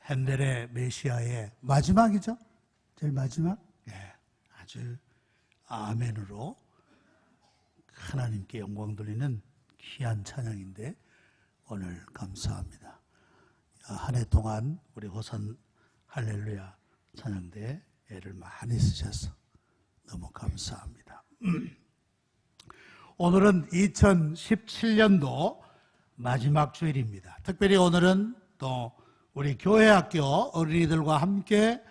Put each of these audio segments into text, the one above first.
핸델의 메시아의 마지막이죠. 제일 마지막. 아주 아멘으로 하나님께 영광 돌리는 귀한 찬양인데 오늘 감사합니다. 한 해 동안 우리 호산 할렐루야 찬양대에 애를 많이 쓰셔서 너무 감사합니다. 오늘은 2017년도 마지막 주일입니다. 특별히 오늘은 또 우리 교회학교 어린이들과 함께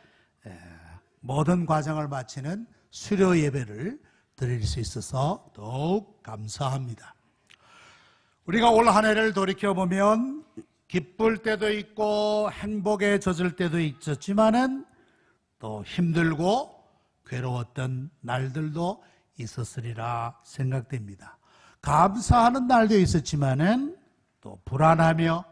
모든 과정을 마치는 수료 예배를 드릴 수 있어서 더욱 감사합니다. 우리가 올 한 해를 돌이켜보면 기쁠 때도 있고 행복에 젖을 때도 있었지만은 또 힘들고 괴로웠던 날들도 있었으리라 생각됩니다. 감사하는 날도 있었지만은 또 불안하며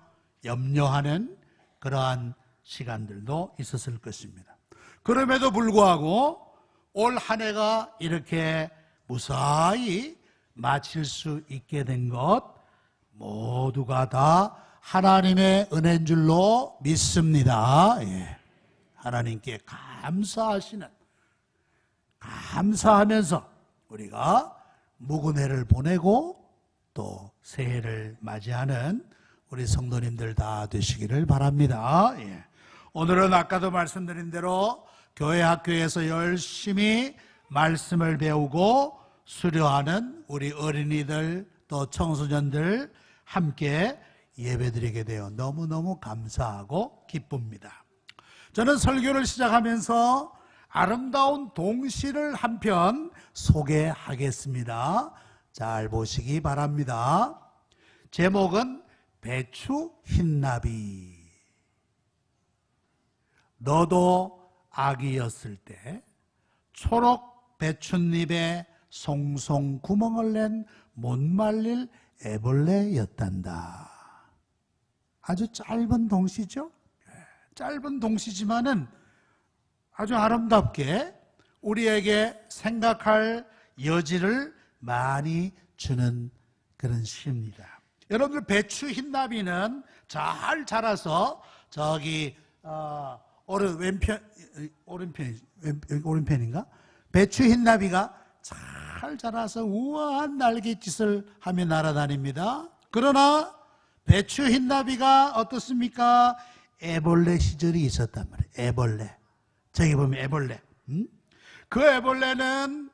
염려하는 그러한 시간들도 있었을 것입니다. 그럼에도 불구하고 올 한 해가 이렇게 무사히 마칠 수 있게 된 것 모두가 다 하나님의 은혜인 줄로 믿습니다. 하나님께 감사하면서 우리가 묵은 해를 보내고 또 새해를 맞이하는 우리 성도님들 다 되시기를 바랍니다. 오늘은 아까도 말씀드린 대로 교회 학교에서 열심히 말씀을 배우고 수료하는 우리 어린이들 또 청소년들 함께 예배드리게 되어 너무너무 감사하고 기쁩니다. 저는 설교를 시작하면서 아름다운 동시를 한 편 소개하겠습니다. 잘 보시기 바랍니다. 제목은 배추 흰나비. 너도 아기였을 때 초록 배춧잎에 송송 구멍을 낸 못 말릴 애벌레였단다. 아주 짧은 동시죠? 짧은 동시지만은 아주 아름답게 우리에게 생각할 여지를 많이 주는 그런 시입니다. 여러분들 배추 흰나비는 잘 자라서 저기 오른편인가? 배추 흰나비가 잘 자라서 우아한 날갯짓을 하며 날아다닙니다. 그러나 배추 흰나비가 어떻습니까? 애벌레 시절이 있었단 말이에요. 애벌레. 저기 보면 애벌레. 그 애벌레는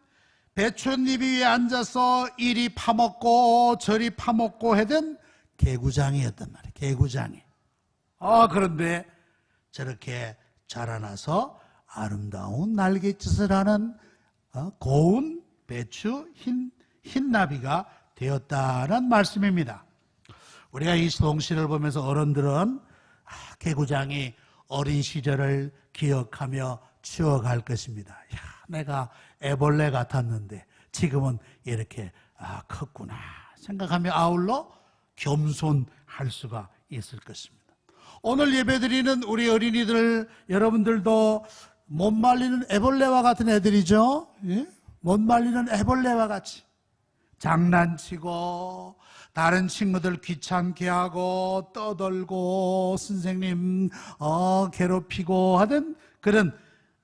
배춧잎 위에 앉아서 이리 파먹고 저리 파먹고 하던 개구장이었단 말이에요. 개구장이. 그런데 저렇게 자라나서 아름다운 날갯짓을 하는 고운 배추 흰나비가 되었다는 말씀입니다. 우리가 이 동시를 보면서 어른들은 개구장이 어린 시절을 기억하며 추억할 것입니다. 내가 애벌레 같았는데 지금은 이렇게 컸구나 생각하며 아울러 겸손할 수가 있을 것입니다. 오늘 예배드리는 우리 어린이들 여러분들도 못 말리는 애벌레와 같은 애들이죠. 못 말리는 애벌레와 같이 장난치고 다른 친구들 귀찮게 하고 떠들고 선생님 괴롭히고 하던 그런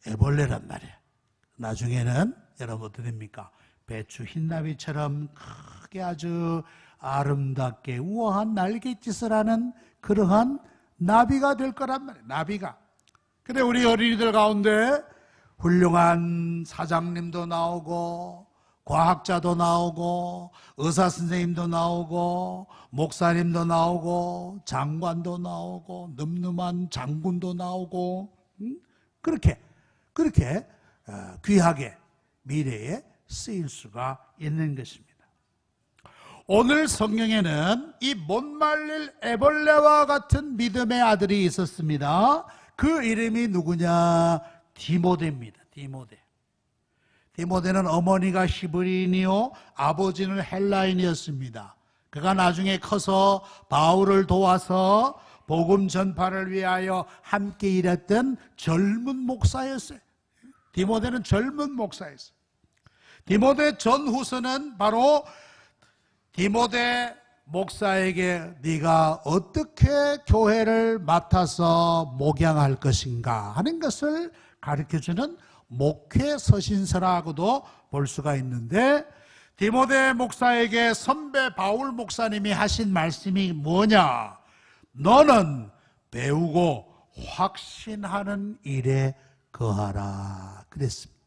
애벌레란 말이에요. 나중에는 여러분 어떻게 됩니까? 배추 흰나비처럼 크게 아주 아름답게 우아한 날갯짓을 하는 그러한 나비가 될 거란 말이에요. 나비가. 근데 우리 어린이들 가운데 훌륭한 사장님도 나오고 과학자도 나오고 의사 선생님도 나오고 목사님도 나오고 장관도 나오고 늠름한 장군도 나오고 그렇게 귀하게 미래에 쓰일 수가 있는 것입니다. 오늘 성경에는 이 못 말릴 애벌레와 같은 믿음의 아들이 있었습니다. 그 이름이 누구냐? 디모데입니다. 디모데는 어머니가 히브리인이요 아버지는 헬라인이었습니다. 그가 나중에 커서 바울을 도와서 복음 전파를 위하여 함께 일했던 젊은 목사였어요. 디모데는 젊은 목사였어요. 디모데 전후서는 바로 디모데 목사에게 네가 어떻게 교회를 맡아서 목양할 것인가 하는 것을 가르쳐주는 목회 서신서라고도 볼 수가 있는데, 디모데 목사에게 선배 바울 목사님이 하신 말씀이 뭐냐? 너는 배우고 확신하는 일에 거하라 그랬습니다.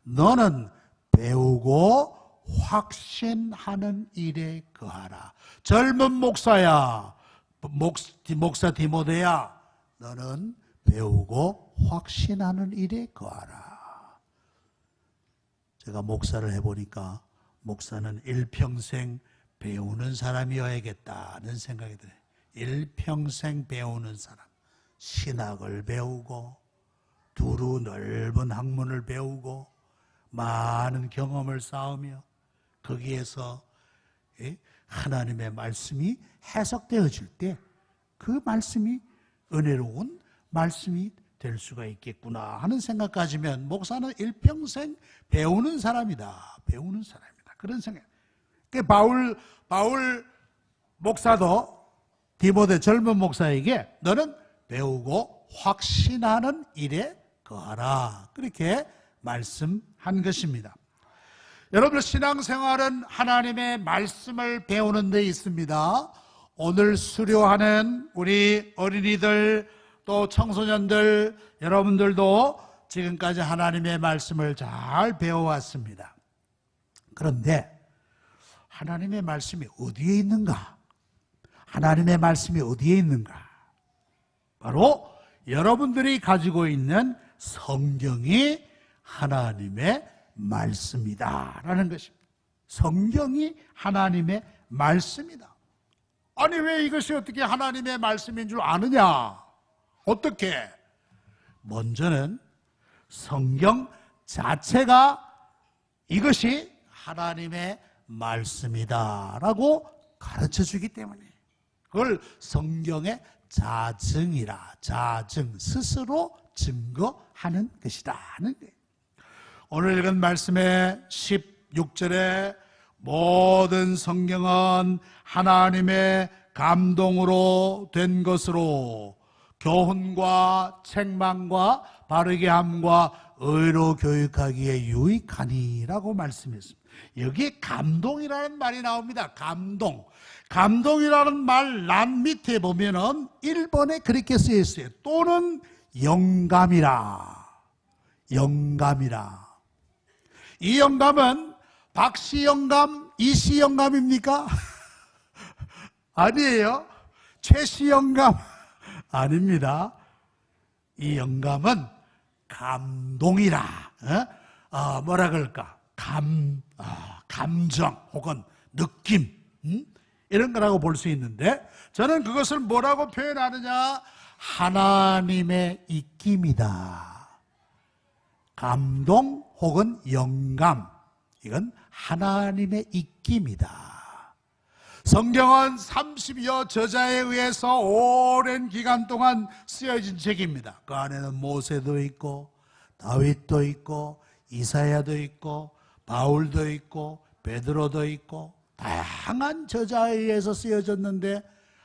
너는 배우고 확신하는 일에 거하라. 젊은 목사야, 목사 디모데야, 너는 배우고 확신하는 일에 거하라. 제가 목사를 해보니까 목사는 일평생 배우는 사람이어야겠다는 생각이 들어요. 일평생 배우는 사람. 신학을 배우고 두루 넓은 학문을 배우고 많은 경험을 쌓으며 거기에서 하나님의 말씀이 해석되어질 때 그 말씀이 은혜로운 말씀이 될 수가 있겠구나 하는 생각 가지면 목사는 일평생 배우는 사람이다. 배우는 사람이다. 그런 생각. 바울 목사도 디모데 젊은 목사에게 너는 배우고 확신하는 일에 거하라. 그렇게 말씀한 것입니다. 여러분, 신앙생활은 하나님의 말씀을 배우는 데 있습니다. 오늘 수료하는 우리 어린이들 또 청소년들 여러분들도 지금까지 하나님의 말씀을 잘 배워왔습니다. 그런데 하나님의 말씀이 어디에 있는가? 하나님의 말씀이 어디에 있는가? 바로 여러분들이 가지고 있는 성경이 하나님의 말씀이다라는 것입니다. 성경이 하나님의 말씀이다. 아니, 왜 이것이 어떻게 하나님의 말씀인 줄 아느냐? 어떻게? 먼저는 성경 자체가 이것이 하나님의 말씀이다라고 가르쳐주기 때문에 그걸 성경의 자증이라, 자증, 스스로 증거하는 것이라는 거예요. 오늘 읽은 말씀의 16절에 모든 성경은 하나님의 감동으로 된 것으로 교훈과 책망과 바르게 함과 의로 교육하기에 유익하니라고 말씀했습니다. 여기에 감동이라는 말이 나옵니다. 감동. 감동이라는 말 란 밑에 보면은 1번에 그렇게 쓰여 있어요. 또는 영감이라. 영감이라. 이 영감은 박씨 영감, 이씨 영감입니까? 아니에요. 최씨 영감 아닙니다. 이 영감은 감동이라. 뭐라 그럴까? 감정 혹은 느낌 이런 거라고 볼 수 있는데, 저는 그것을 뭐라고 표현하느냐? 하나님의 입김이다. 감동 혹은 영감, 이건 하나님의 입김이다. 성경은 30여 저자에 의해서 오랜 기간 동안 쓰여진 책입니다. 그 안에는 모세도 있고 다윗도 있고 이사야도 있고 바울도 있고 베드로도 있고 다양한 저자에 의해서 쓰여졌는데,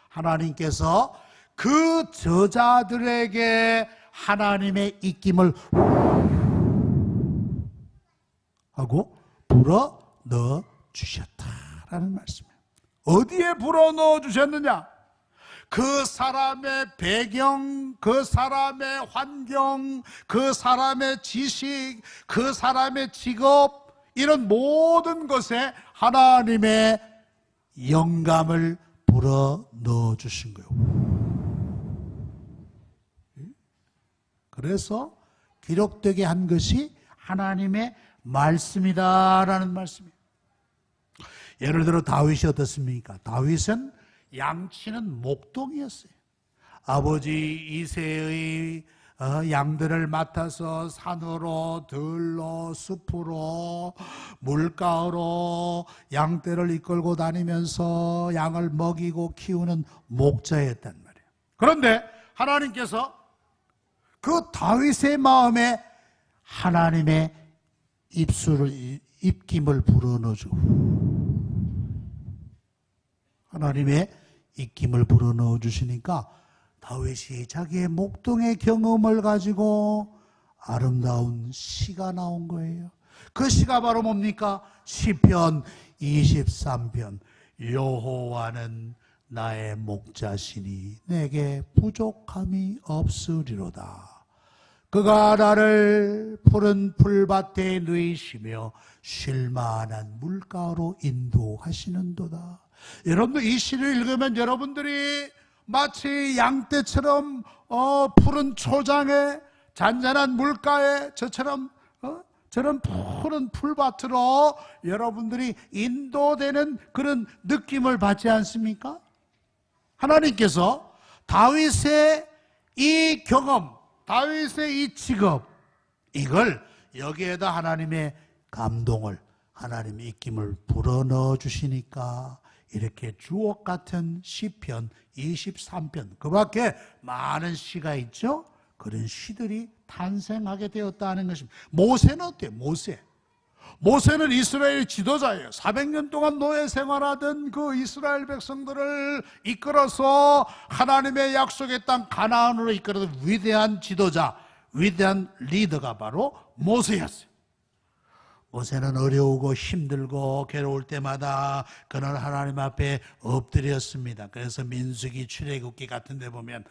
하나님께서 그 저자들에게 하나님의 입김을 하고 불어 넣어 주셨다라는 말씀이에요. 어디에 불어 넣어 주셨느냐? 그 사람의 배경, 그 사람의 환경, 그 사람의 지식, 그 사람의 직업, 이런 모든 것에 하나님의 영감을 불어 넣어 주신 거예요. 그래서 기록되게 한 것이 하나님의 말씀이다라는 말씀이에요. 예를 들어 다윗이 어떻습니까? 다윗은 양치는 목동이었어요. 아버지 이새의 양들을 맡아서 산으로 들로 숲으로 물가로 양떼를 이끌고 다니면서 양을 먹이고 키우는 목자였단 말이에요. 그런데 하나님께서 그 다윗의 마음에 하나님의 입김을 불어넣어주고, 하나님의 입김을 불어넣어 주시니까 다윗이 자기의 목동의 경험을 가지고 아름다운 시가 나온 거예요. 그 시가 바로 뭡니까? 시편 23편. 여호와는 나의 목자시니 내게 부족함이 없으리로다. 그가 나를 푸른 풀밭에 누이시며 쉴만한 물가로 인도하시는도다. 여러분들 이 시를 읽으면 여러분들이 마치 양떼처럼 푸른 초장에 잔잔한 물가에 저처럼 저런 푸른 풀밭으로 여러분들이 인도되는 그런 느낌을 받지 않습니까? 하나님께서 다윗의 이 경험, 다윗의 이 직업, 이걸 여기에다 하나님의 감동을, 하나님의 입김을 불어넣어 주시니까 이렇게 주옥 같은 시편 23편, 그 밖에 많은 시가 있죠? 그런 시들이 탄생하게 되었다는 것입니다. 모세는 어때요? 모세는 이스라엘 지도자예요. 400년 동안 노예 생활하던 그 이스라엘 백성들을 이끌어서 하나님의 약속의 땅 가나안으로 이끌어서 위대한 지도자, 위대한 리더가 바로 모세였어요. 모세는 어려우고 힘들고 괴로울 때마다 그는 하나님 앞에 엎드렸습니다. 그래서 민수기, 출애굽기 같은 데 보면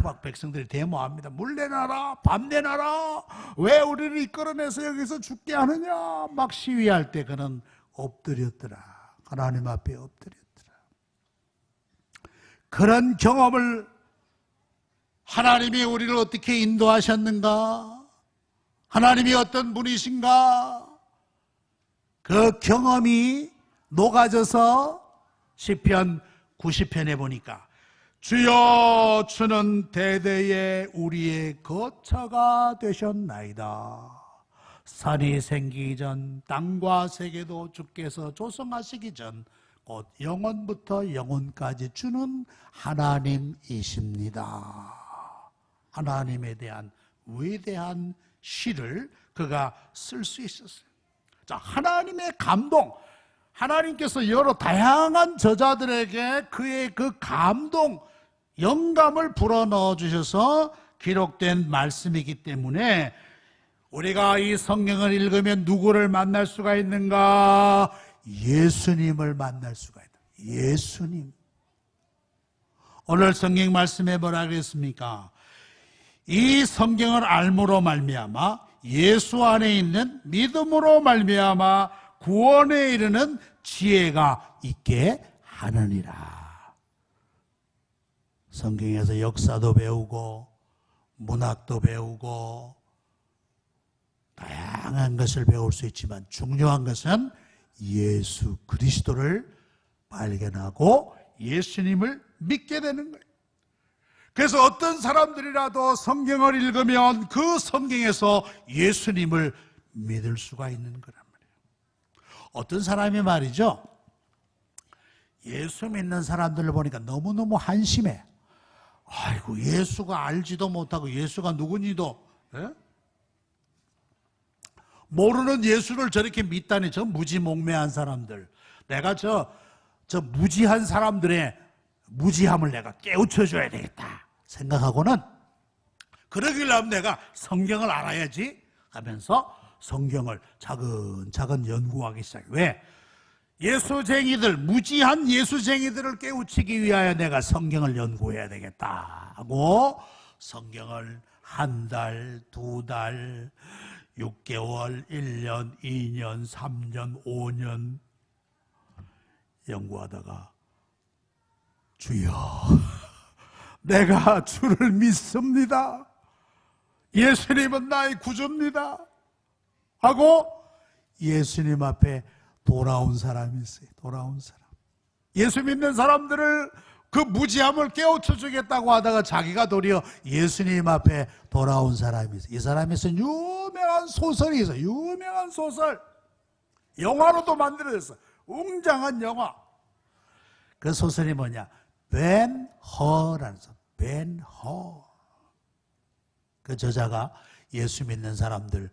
막 백성들이 데모합니다. 물 내놔라, 밥 내놔라, 왜 우리를 이끌어내서 여기서 죽게 하느냐, 막 시위할 때 그는 엎드렸더라. 하나님 앞에 엎드렸더라. 그런 경험을 하나님이 우리를 어떻게 인도하셨는가, 하나님이 어떤 분이신가, 그 경험이 녹아져서 시편 90편에 보니까 주여 주는 대대에 우리의 거처가 되셨나이다. 산이 생기기 전 땅과 세계도 주께서 조성하시기 전 곧 영원부터 영원까지 주는 하나님이십니다. 하나님에 대한 위대한 시를 그가 쓸 수 있었어요. 자, 하나님의 감동, 하나님께서 여러 다양한 저자들에게 그의 그 감동, 영감을 불어넣어 주셔서 기록된 말씀이기 때문에 우리가 이 성경을 읽으면 누구를 만날 수가 있는가? 예수님을 만날 수가 있다. 예수님. 오늘 성경 말씀에 뭐라 그랬습니까? 이 성경을 알므로 말미암아 예수 안에 있는 믿음으로 말미암아 구원에 이르는 지혜가 있게 하느니라. 성경에서 역사도 배우고 문학도 배우고 다양한 것을 배울 수 있지만 중요한 것은 예수 그리스도를 발견하고 예수님을 믿게 되는 거예요. 그래서 어떤 사람들이라도 성경을 읽으면 그 성경에서 예수님을 믿을 수가 있는 거란 말이에요. 어떤 사람이 말이죠, 예수 믿는 사람들을 보니까 너무너무 한심해. 아이고, 예수가 알지도 못하고 예수가 누구니도 모르는 예수를 저렇게 믿다니, 저 무지몽매한 사람들. 내가 저 무지한 사람들의 무지함을 내가 깨우쳐줘야 되겠다 생각하고는, 그러길 하면 내가 성경을 알아야지 하면서 성경을 차근차근 연구하기 시작해. 왜? 예수쟁이들, 무지한 예수쟁이들을 깨우치기 위하여 내가 성경을 연구해야 되겠다 하고 성경을 한 달, 두 달, 6개월, 1년, 2년, 3년, 5년 연구하다가 주여, 내가 주를 믿습니다. 예수님은 나의 구주입니다. 하고 예수님 앞에 돌아온 사람이 있어요. 돌아온 사람. 예수 믿는 사람들을 그 무지함을 깨우쳐 주겠다고 하다가 자기가 도리어 예수님 앞에 돌아온 사람이 있어요. 이 사람이 쓴 유명한 소설이 있어요. 유명한 소설. 영화로도 만들어졌어요. 웅장한 영화. 그 소설이 뭐냐? 벤 허라는 소설. 벤 허. 그 저자가 예수 믿는 사람들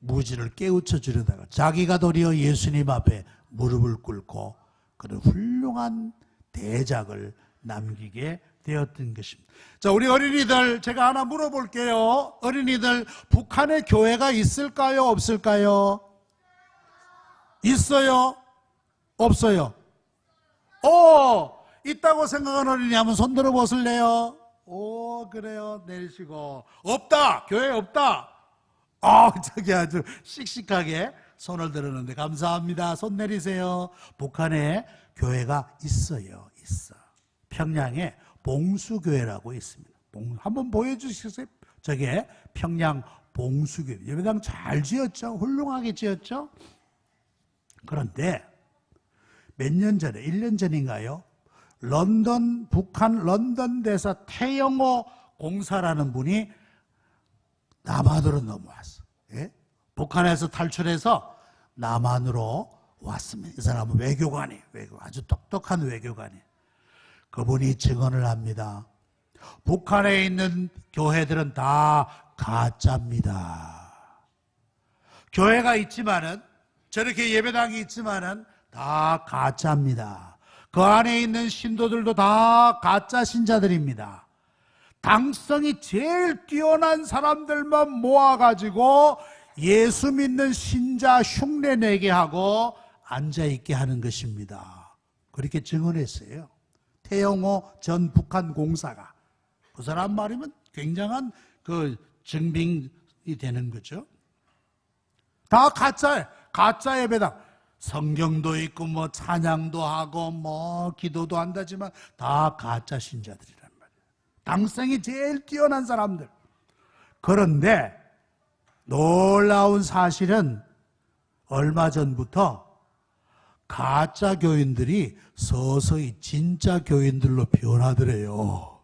무지를 깨우쳐 주려다가 자기가 도리어 예수님 앞에 무릎을 꿇고 그런 훌륭한 대작을 남기게 되었던 것입니다. 자, 우리 어린이들 제가 하나 물어볼게요. 어린이들, 북한에 교회가 있을까요? 없을까요? 있어요? 없어요? 있다고 생각하는 어린이 한번 손 들어 보실래요? 그래요. 내리시고. 없다. 교회 없다. 저기 아주 씩씩하게 손을 들었는데 감사합니다. 손 내리세요. 북한에 교회가 있어요. 있어. 평양에 봉수교회라고 있습니다. 한번 보여주시겠어요? 저게 평양 봉수교회. 예배당 잘 지었죠? 훌륭하게 지었죠? 그런데 몇 년 전에, 1년 전인가요? 북한 런던 대사 태영호 공사라는 분이 남한으로 넘어왔어. 예? 북한에서 탈출해서 남한으로 왔습니다. 이 사람은 외교관이에요. 아주 똑똑한 외교관이에요. 그분이 증언을 합니다. 북한에 있는 교회들은 다 가짜입니다. 교회가 있지만은, 저렇게 예배당이 있지만은 다 가짜입니다. 그 안에 있는 신도들도 다 가짜 신자들입니다. 당성이 제일 뛰어난 사람들만 모아가지고 예수 믿는 신자 흉내 내게 하고 앉아있게 하는 것입니다. 그렇게 증언했어요. 태영호 전 북한 공사가. 그 사람 말이면 굉장한 그 증빙이 되는 거죠. 다 가짜예요. 가짜 예배당. 성경도 있고 뭐 찬양도 하고 뭐 기도도 한다지만 다 가짜 신자들이란 말이에요. 당성이 제일 뛰어난 사람들. 그런데 놀라운 사실은 얼마 전부터 가짜 교인들이 서서히 진짜 교인들로 변하더래요.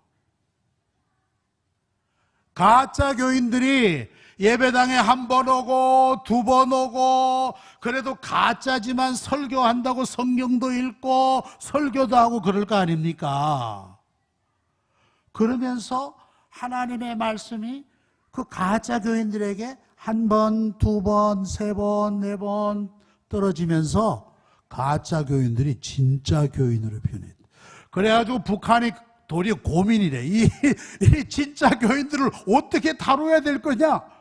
가짜 교인들이 예배당에 한 번 오고 두 번 오고, 그래도 가짜지만 설교한다고 성경도 읽고 설교도 하고 그럴 거 아닙니까? 그러면서 하나님의 말씀이 그 가짜 교인들에게 한 번, 두 번, 세 번, 네 번 떨어지면서 가짜 교인들이 진짜 교인으로 변했다. 그래가지고 북한이 도리어 고민이래. 이 진짜 교인들을 어떻게 다뤄야 될 거냐?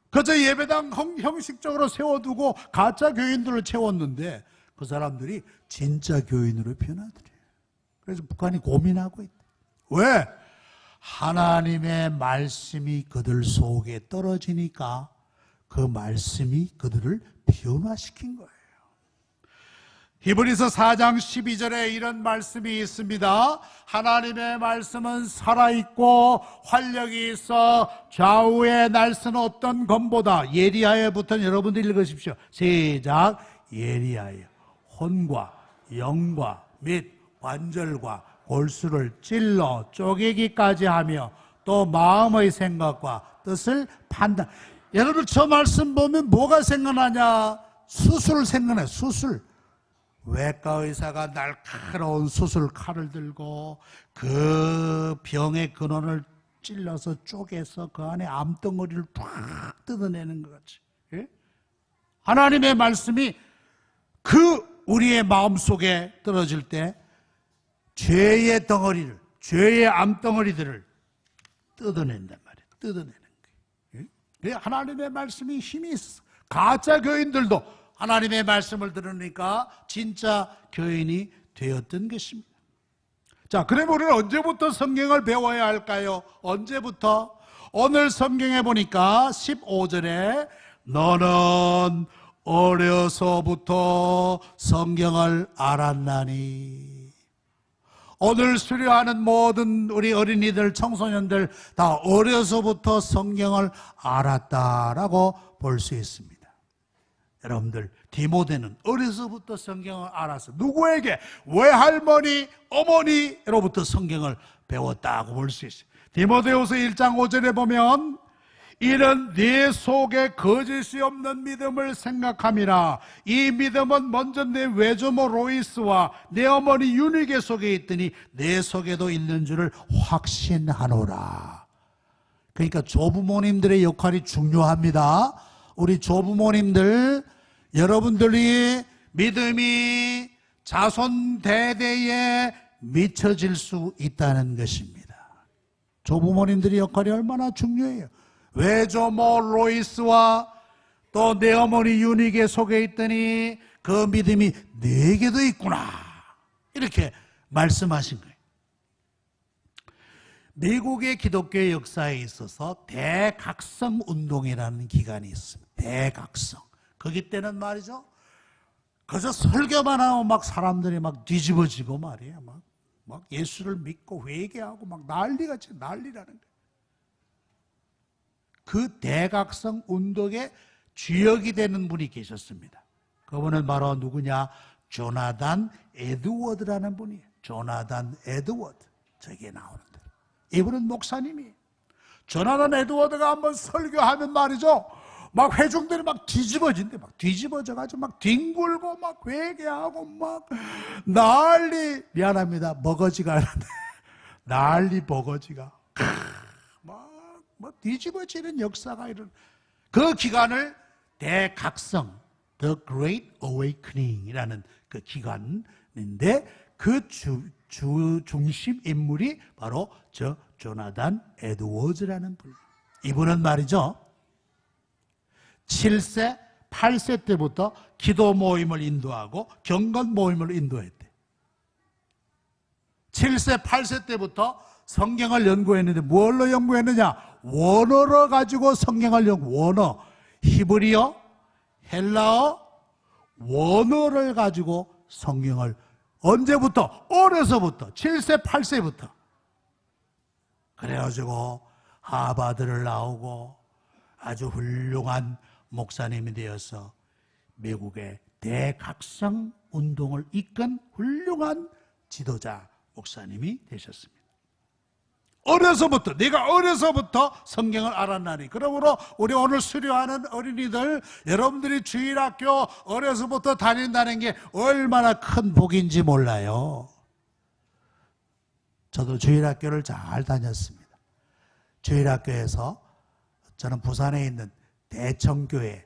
그저 예배당 형식적으로 세워두고 가짜 교인들을 채웠는데 그 사람들이 진짜 교인으로 변하더래요. 그래서 북한이 고민하고 있다. 왜? 하나님의 말씀이 그들 속에 떨어지니까 그 말씀이 그들을 변화시킨 거예요. 히브리서 4장 12절에 이런 말씀이 있습니다. 하나님의 말씀은 살아있고 활력이 있어 좌우의 날선 어떤 검보다. 예리하여부터 여러분들 읽으십시오. 시작. 예리하여 혼과 영과 및 관절과 골수를 찔러 쪼개기까지 하며 또 마음의 생각과 뜻을 판단. 여러분 저 말씀 보면 뭐가 생각나냐? 수술 생각나요. 수술. 외과 의사가 날카로운 수술 칼을 들고 그 병의 근원을 찔러서 쪼개서 그 안에 암덩어리를 팍 뜯어내는 것 같이. 예? 하나님의 말씀이 우리의 마음속에 떨어질 때 죄의 덩어리를, 죄의 암덩어리들을 뜯어낸단 말이에요. 뜯어내는 거예요. 예? 하나님의 말씀이 힘이 있어. 가짜 교인들도 하나님의 말씀을 들으니까 진짜 교인이 되었던 것입니다. 자, 그럼 우리는 언제부터 성경을 배워야 할까요? 언제부터? 오늘 성경에 보니까 15절에 너는 어려서부터 성경을 알았나니. 오늘 수료하는 모든 우리 어린이들, 청소년들 다 어려서부터 성경을 알았다라고 볼 수 있습니다. 여러분들, 디모데는 어려서부터 성경을 알아서 누구에게? 외할머니, 어머니로부터 성경을 배웠다고 볼 수 있어요. 디모데후서 1장 5절에 보면 이는 네 속에 거짓이 없는 믿음을 생각함이라. 이 믿음은 먼저 내 외조모 로이스와 내 어머니 유니게 속에 있더니 내 속에도 있는 줄을 확신하노라. 그러니까 조부모님들의 역할이 중요합니다. 우리 조부모님들, 여러분들이 믿음이 자손 대대에 미쳐질 수 있다는 것입니다. 조부모님들의 역할이 얼마나 중요해요. 외조모 로이스와 또 내 어머니 유니게 속에 있더니 그 믿음이 내게도 있구나, 이렇게 말씀하신 거예요. 미국의 기독교의 역사에 있어서 대각성 운동이라는 기간이 있습니다. 대각성. 거기 때는 말이죠, 그저 설교만 하면 막 사람들이 막 뒤집어지고 말이에요. 막 예수를 믿고 회개하고 막 난리같이 난리라는 거예요. 그 대각성 운동의 주역이 되는 분이 계셨습니다. 그분은 바로 누구냐? 조나단 에드워드라는 분이에요. 조나단 에드워드. 저기에 나오는데 이분은 목사님이에요. 조나단 에드워드가 한번 설교하면 말이죠, 막 회중들이 막 뒤집어진대. 막 뒤집어져가지고 막 뒹굴고 막 회개하고 막 난리, 미안합니다, 머거지가 아닌데 난리 버거지가 막 뒤집어지는 역사가 이런 그 기간을 대각성, The Great Awakening이라는 그 기간인데 그 중심 인물이 바로 저 조나단 에드워즈라는 분. 이분은 말이죠, 7세, 8세 때부터 기도 모임을 인도하고 경건 모임을 인도했대. 7세, 8세 때부터 성경을 연구했는데 뭘로 연구했느냐? 원어로 가지고 성경을 원어, 히브리어, 헬라어, 원어를 가지고 성경을 언제부터? 어려서부터 7세, 8세부터. 그래가지고 하버드를 나오고 아주 훌륭한 목사님이 되어서 미국의 대각성 운동을 이끈 훌륭한 지도자 목사님이 되셨습니다. 어려서부터, 내가 어려서부터 성경을 알았나니. 그러므로 우리 오늘 수료하는 어린이들, 여러분들이 주일학교 어려서부터 다닌다는 게 얼마나 큰 복인지 몰라요. 저도 주일학교를 잘 다녔습니다. 주일학교에서 저는 부산에 있는 대청교회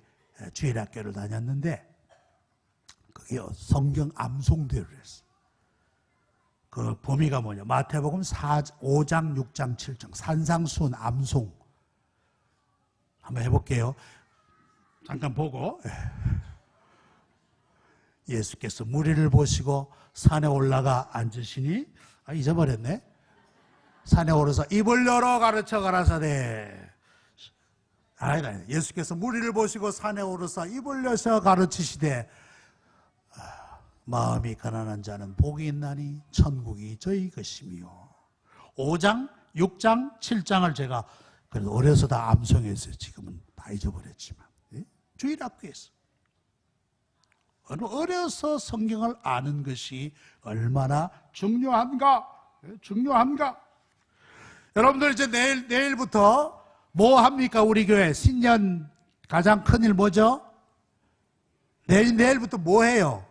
주일학교를 다녔는데 그게 성경 암송대회를 했어요. 그 범위가 뭐냐? 마태복음 5장, 6장, 7장 산상수훈 암송 한번 해볼게요. 잠깐 보고. 예수께서 무리를 보시고 산에 올라가 앉으시니, 잊어버렸네. 산에 오르사 입을 열어 가르쳐 가라사대. 아니다. 예수께서 무리를 보시고 산에 오르사 입을 열어 가르치시되 마음이 가난한 자는 복이 있나니 천국이 저희 것이며. 5장, 6장, 7장을 제가 그래도 어려서 다 암송했어요. 지금은 다 잊어버렸지만. 주일학교에서. 어려서 성경을 아는 것이 얼마나 중요한가? 중요한가? 여러분들 이제 내일부터 뭐 합니까? 우리 교회 신년 가장 큰일 뭐죠? 내일부터 뭐 해요?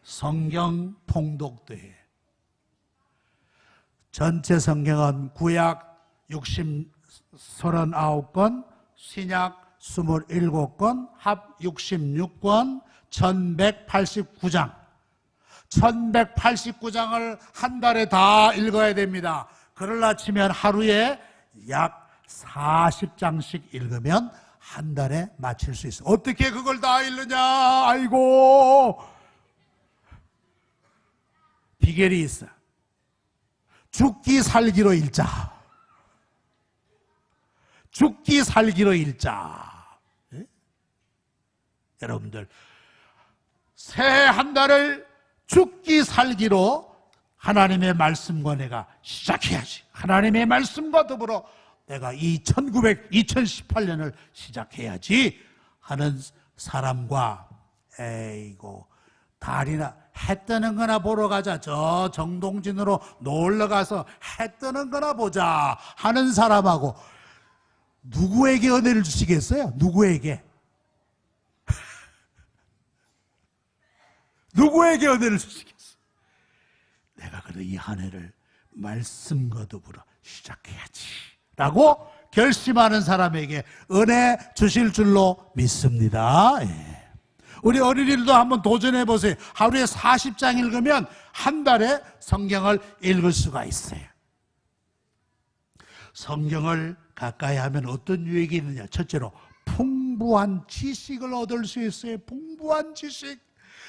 성경 통독대회. 전체 성경은 구약 39권, 신약 27권, 합 66권, 1189장. 1189장을 한 달에 다 읽어야 됩니다. 그러려 치면 하루에 약 40장씩 읽으면 한 달에 마칠 수 있어요. 어떻게 그걸 다 읽느냐? 아이고, 비결이 있어. 죽기 살기로 읽자. 죽기 살기로 읽자. 예? 여러분들 새해 한 달을 죽기 살기로 하나님의 말씀과 내가 시작해야지. 하나님의 말씀과 더불어 내가 2018년을 시작해야지 하는 사람과, 에이고 달이나 해 뜨는 거나 보러 가자, 저 정동진으로 놀러 가서 해 뜨는 거나 보자 하는 사람하고 누구에게 은혜를 주시겠어요? 누구에게? 누구에게 은혜를 주시겠어요? 내가 그래도 이 한 해를 말씀과 더불어 시작해야지 라고 결심하는 사람에게 은혜 주실 줄로 믿습니다. 예. 우리 어린이들도 한번 도전해 보세요. 하루에 40장 읽으면 한 달에 성경을 읽을 수가 있어요. 성경을 가까이 하면 어떤 유익이 있느냐? 첫째로 풍부한 지식을 얻을 수 있어요. 풍부한 지식.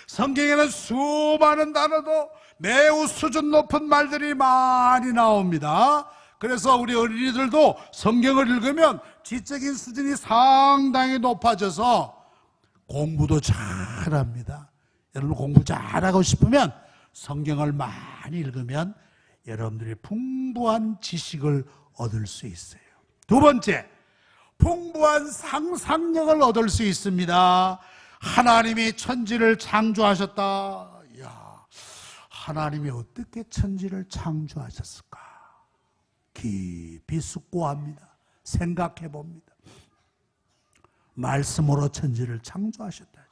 성경에는 수많은 단어도 매우 수준 높은 말들이 많이 나옵니다. 그래서 우리 어린이들도 성경을 읽으면 지적인 수준이 상당히 높아져서 공부도 잘합니다. 여러분 공부 잘하고 싶으면 성경을 많이 읽으면 여러분들이 풍부한 지식을 얻을 수 있어요. 두 번째, 풍부한 상상력을 얻을 수 있습니다. 하나님이 천지를 창조하셨다. 이야, 하나님이 어떻게 천지를 창조하셨을까? 깊이 숙고합니다. 생각해 봅니다. 말씀으로 천지를 창조하셨다지.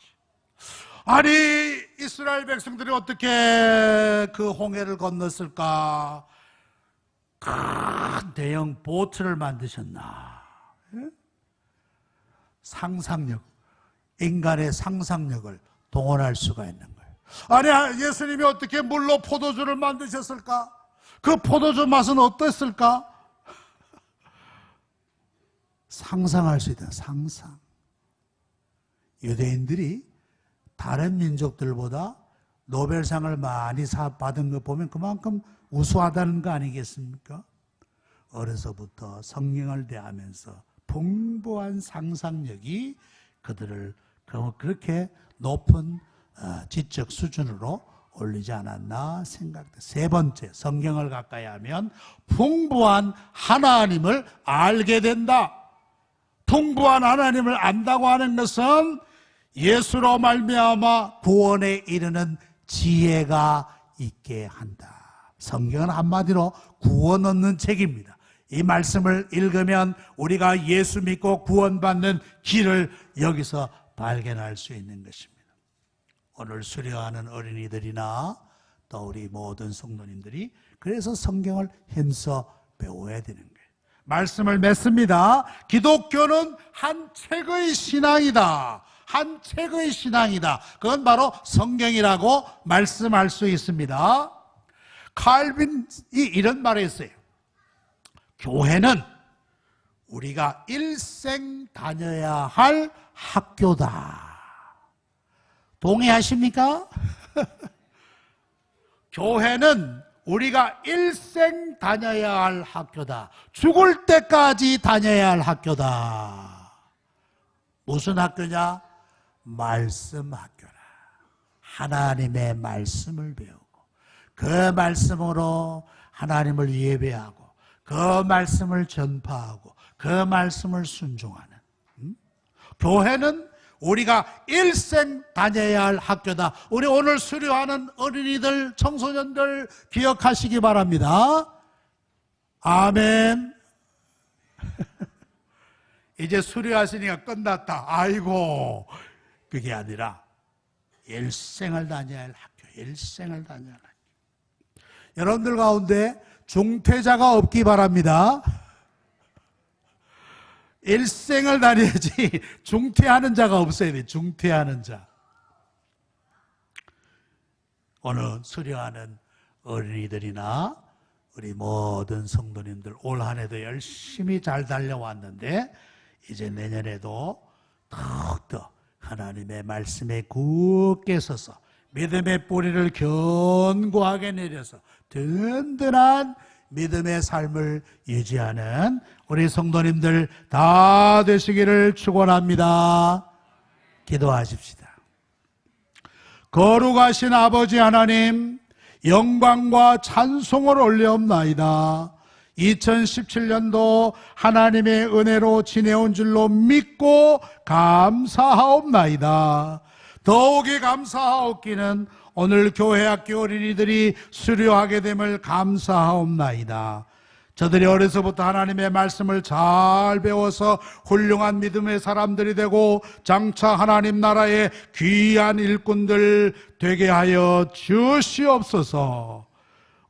아니, 이스라엘 백성들이 어떻게 그 홍해를 건넜을까? 큰 대형 보트를 만드셨나? 상상력, 인간의 상상력을 동원할 수가 있는 거예요. 아니, 예수님이 어떻게 물로 포도주를 만드셨을까? 그 포도주 맛은 어땠을까? 상상할 수 있다. 상상. 유대인들이 다른 민족들보다 노벨상을 많이 받은 거 보면 그만큼 우수하다는 거 아니겠습니까? 어려서부터 성경을 대하면서 풍부한 상상력이 그들을 그렇게 높은 지적 수준으로 올리지 않았나 생각돼. 세 번째, 성경을 가까이 하면 풍부한 하나님을 알게 된다. 풍부한 하나님을 안다고 하는 것은 예수로 말미암아 구원에 이르는 지혜가 있게 한다. 성경은 한마디로 구원 얻는 책입니다. 이 말씀을 읽으면 우리가 예수 믿고 구원받는 길을 여기서 발견할 수 있는 것입니다. 오늘 수료하는 어린이들이나 또 우리 모든 성도님들이 그래서 성경을 힘써 배워야 되는 거예요. 말씀을 맺습니다. 기독교는 한 책의 신앙이다. 한 책의 신앙이다. 그건 바로 성경이라고 말씀할 수 있습니다. 칼빈이 이런 말을 했어요. 교회는 우리가 일생 다녀야 할 학교다. 동의하십니까? 교회는 우리가 일생 다녀야 할 학교다. 죽을 때까지 다녀야 할 학교다. 무슨 학교냐? 말씀 학교라. 하나님의 말씀을 배우고 그 말씀으로 하나님을 예배하고 그 말씀을 전파하고 그 말씀을 순종하는 교회는 우리가 일생 다녀야 할 학교다. 우리 오늘 수료하는 어린이들, 청소년들 기억하시기 바랍니다. 아멘. 이제 수료하시니까 끝났다. 아이고, 그게 아니라 일생을 다녀야 할 학교, 일생을 다녀야 할 학교. 여러분들 가운데 중퇴자가 없기 바랍니다. 일생을 다녀야지 중퇴하는 자가 없어야 돼. 중퇴하는 자. 오늘 수료하는 어린이들이나 우리 모든 성도님들 올 한 해도 열심히 잘 달려왔는데 이제 내년에도 더욱더 하나님의 말씀에 굳게 서서 믿음의 뿌리를 견고하게 내려서 든든한 믿음의 삶을 유지하는 우리 성도님들 다 되시기를 축원합니다. 기도하십시다. 거룩하신 아버지 하나님, 영광과 찬송을 올려옵나이다. 2017년도 하나님의 은혜로 지내온 줄로 믿고 감사하옵나이다. 더욱이 감사하옵기는 오늘 교회학교 어린이들이 수료하게 됨을 감사하옵나이다. 저들이 어려서부터 하나님의 말씀을 잘 배워서 훌륭한 믿음의 사람들이 되고 장차 하나님 나라의 귀한 일꾼들 되게 하여 주시옵소서.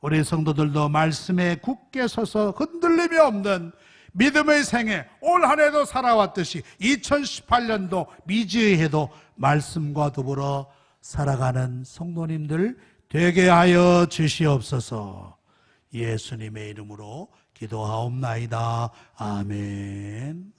우리 성도들도 말씀에 굳게 서서 흔들림이 없는 믿음의 생애 올 한 해도 살아왔듯이 2018년도 미지의 해도 말씀과 더불어 살아가는 성도님들 되게 하여 주시옵소서. 예수님의 이름으로 기도하옵나이다. 아멘.